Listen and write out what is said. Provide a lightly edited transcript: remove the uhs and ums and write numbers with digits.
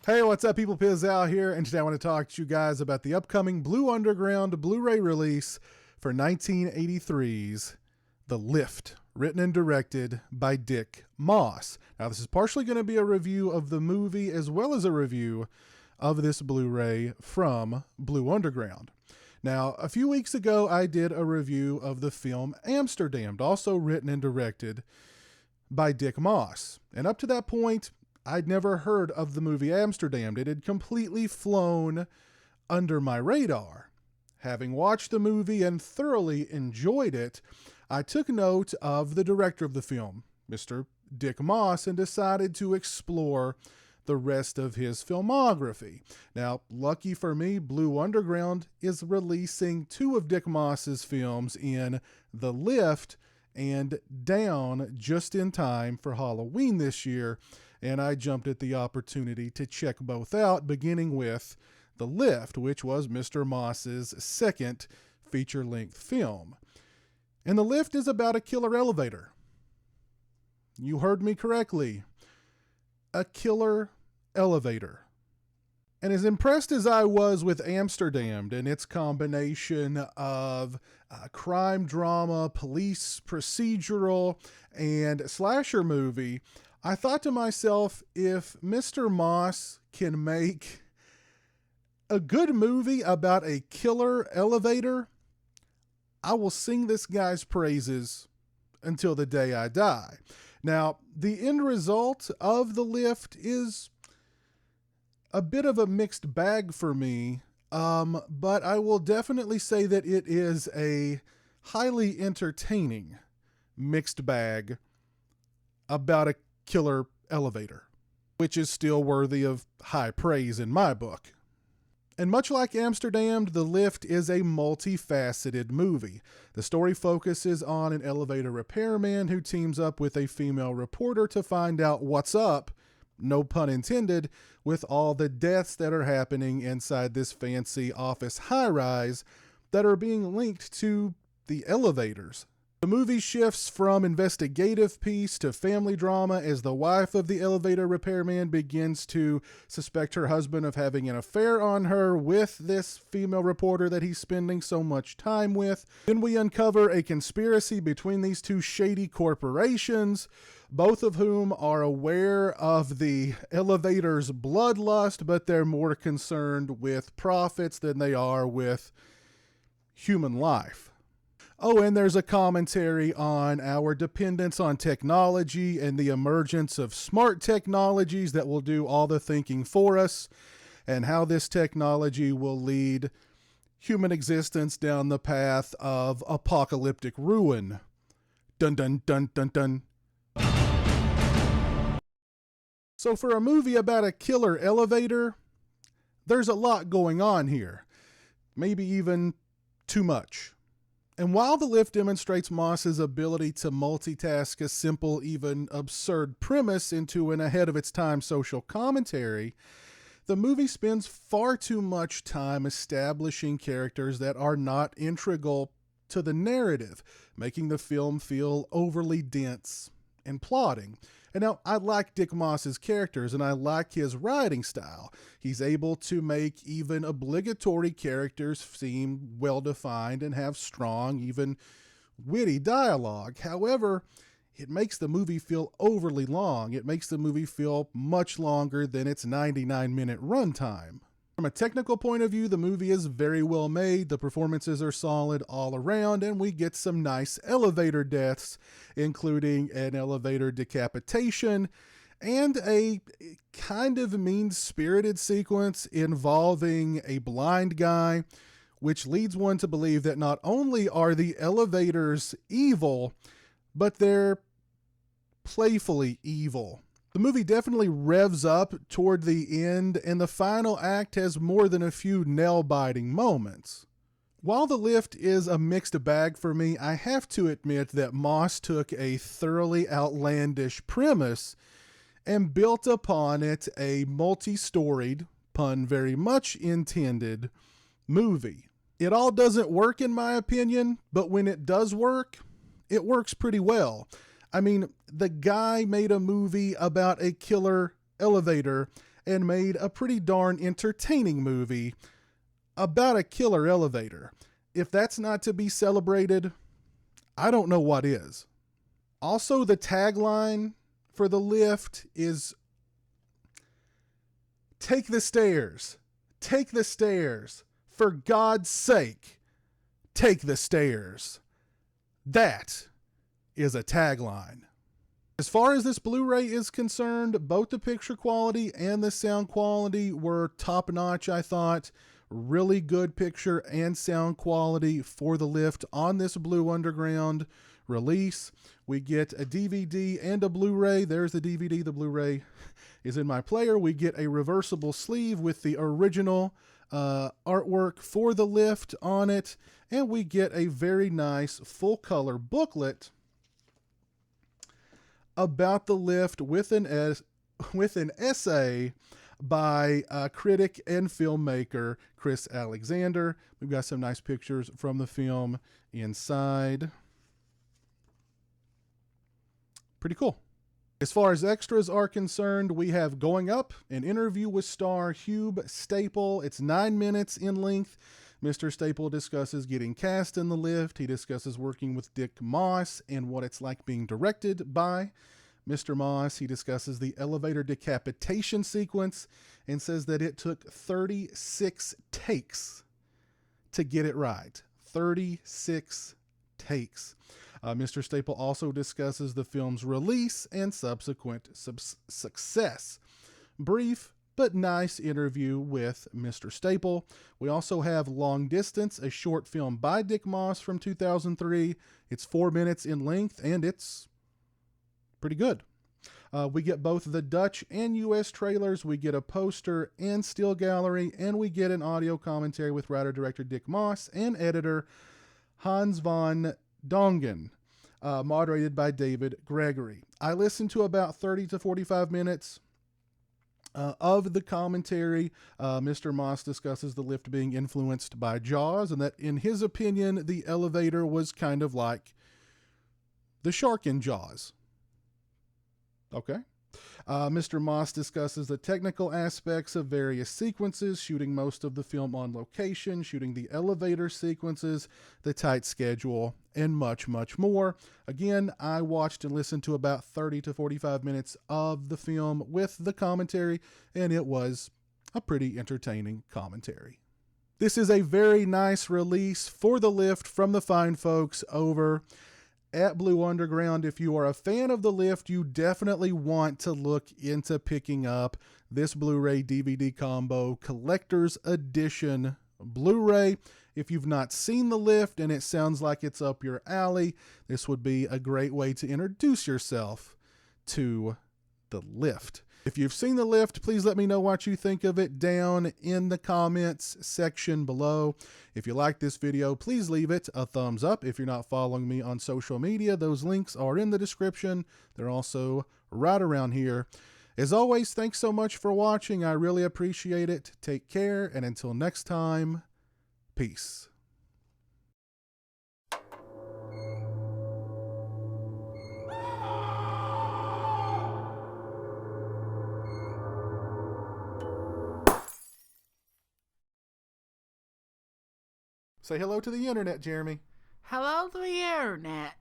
Hey, what's up, people? Piz Al here, and today I want to talk to you guys about the upcoming Blue Underground Blu-ray release for 1983's The Lift, written and directed by Dick Moss. Now, this is partially going to be a review of the movie as well as a review of this Blu-ray from Blue Underground. Now, a few weeks ago, I did a review of the film Amsterdam, also written and directed by Dick Moss. And up to that point, I'd never heard of the movie Amsterdam. It had completely flown under my radar. Having watched the movie and thoroughly enjoyed it, I took note of the director of the film, Mr. Dick Moss, and decided to explore the rest of his filmography. Now, lucky for me, Blue Underground is releasing two of Dick Moss's films in The Lift and Down just in time for Halloween this year, and I jumped at the opportunity to check both out, beginning with The Lift, which was Mr. Moss's second feature-length film. And The Lift is about a killer elevator. You heard me correctly. A killer elevator. And as impressed as I was with Amsterdam and its combination of crime drama, police procedural, and slasher movie, I thought to myself, if Mr. Moss can make a good movie about a killer elevator, I will sing this guy's praises until the day I die. Now, the end result of The Lift is a bit of a mixed bag for me, but I will definitely say that it is a highly entertaining mixed bag about a killer elevator, which is still worthy of high praise in my book. And much like Amsterdam, The Lift is a multifaceted movie. The story focuses on an elevator repairman who teams up with a female reporter to find out what's up, no pun intended, with all the deaths that are happening inside this fancy office high-rise that are being linked to the elevators. The movie shifts from investigative piece to family drama as the wife of the elevator repairman begins to suspect her husband of having an affair on her with this female reporter that he's spending so much time with. Then we uncover a conspiracy between these two shady corporations, both of whom are aware of the elevator's bloodlust, but they're more concerned with profits than they are with human life. Oh, and there's a commentary on our dependence on technology and the emergence of smart technologies that will do all the thinking for us, and how this technology will lead human existence down the path of apocalyptic ruin. Dun dun dun dun dun. So for a movie about a killer elevator, there's a lot going on here. Maybe even too much. And while The Lift demonstrates Moss's ability to multitask a simple, even absurd premise into an ahead-of-its-time social commentary, the movie spends far too much time establishing characters that are not integral to the narrative, making the film feel overly dense and plotting. And now, I like Dick Moss's characters, and I like his writing style. He's able to make even obligatory characters seem well-defined and have strong, even witty dialogue. However, it makes the movie feel overly long. It makes the movie feel much longer than its 99-minute runtime. From a technical point of view, the movie is very well made, the performances are solid all around, and we get some nice elevator deaths, including an elevator decapitation and a kind of mean-spirited sequence involving a blind guy, which leads one to believe that not only are the elevators evil, but they're playfully evil. The movie definitely revs up toward the end, and the final act has more than a few nail-biting moments. While The Lift is a mixed bag for me, I have to admit that Moss took a thoroughly outlandish premise and built upon it a multi-storied, pun very much intended, movie. It all doesn't work in my opinion, but when it does work, it works pretty well. I mean, the guy made a movie about a killer elevator and made a pretty darn entertaining movie about a killer elevator. If that's not to be celebrated, I don't know what is. Also, the tagline for The Lift is "Take the stairs. Take the stairs. For God's sake, take the stairs." That is a tagline. As far as this Blu-ray is concerned, both the picture quality and the sound quality were top-notch, I thought. Really good picture and sound quality for The Lift on this Blue Underground release. We get a DVD and a Blu-ray. There's the DVD. The Blu-ray is in my player. We get a reversible sleeve with the original artwork for The Lift on it. And we get a very nice full-color booklet about The Lift with an essay by critic and filmmaker Chris Alexander. We've got some nice pictures from the film inside. Pretty cool. As far as extras are concerned, we have Going Up, an interview with star Hugh Staple. It's 9 minutes in length. Mr. Staple discusses getting cast in The Lift. He discusses working with Dick Moss and what it's like being directed by Mr. Moss. He discusses the elevator decapitation sequence and says that it took 36 takes to get it right. 36 takes. Mr. Staple also discusses the film's release and subsequent success. Brief but nice interview with Mr. Staple. We also have Long Distance, a short film by Dick Moss from 2003. It's 4 minutes in length, and it's pretty good. We get both the Dutch and U.S. trailers. We get a poster and still gallery, and we get an audio commentary with writer-director Dick Moss and editor Hans von Dongen, moderated by David Gregory. I listened to about 30 to 45 minutes of the commentary. Mr. Moss discusses The Lift being influenced by Jaws, and that in his opinion, the elevator was kind of like the shark in Jaws. Okay. Mr. Moss discusses the technical aspects of various sequences, shooting most of the film on location, shooting the elevator sequences, the tight schedule, and much, much more. Again, I watched and listened to about 30 to 45 minutes of the film with the commentary, and it was a pretty entertaining commentary. This is a very nice release for The Lift from the fine folks over at Blue Underground. If you are a fan of The Lift, you definitely want to look into picking up this Blu-ray DVD combo collector's edition Blu-ray. If you've not seen The Lift and it sounds like it's up your alley, this would be a great way to introduce yourself to The Lift. If you've seen The Lift, please let me know what you think of it down in the comments section below. If you like this video, please leave it a thumbs up. If you're not following me on social media, those links are in the description. They're also right around here. As always, thanks so much for watching. I really appreciate it. Take care, and until next time, peace. Say hello to the internet, Jeremy. Hello to the internet.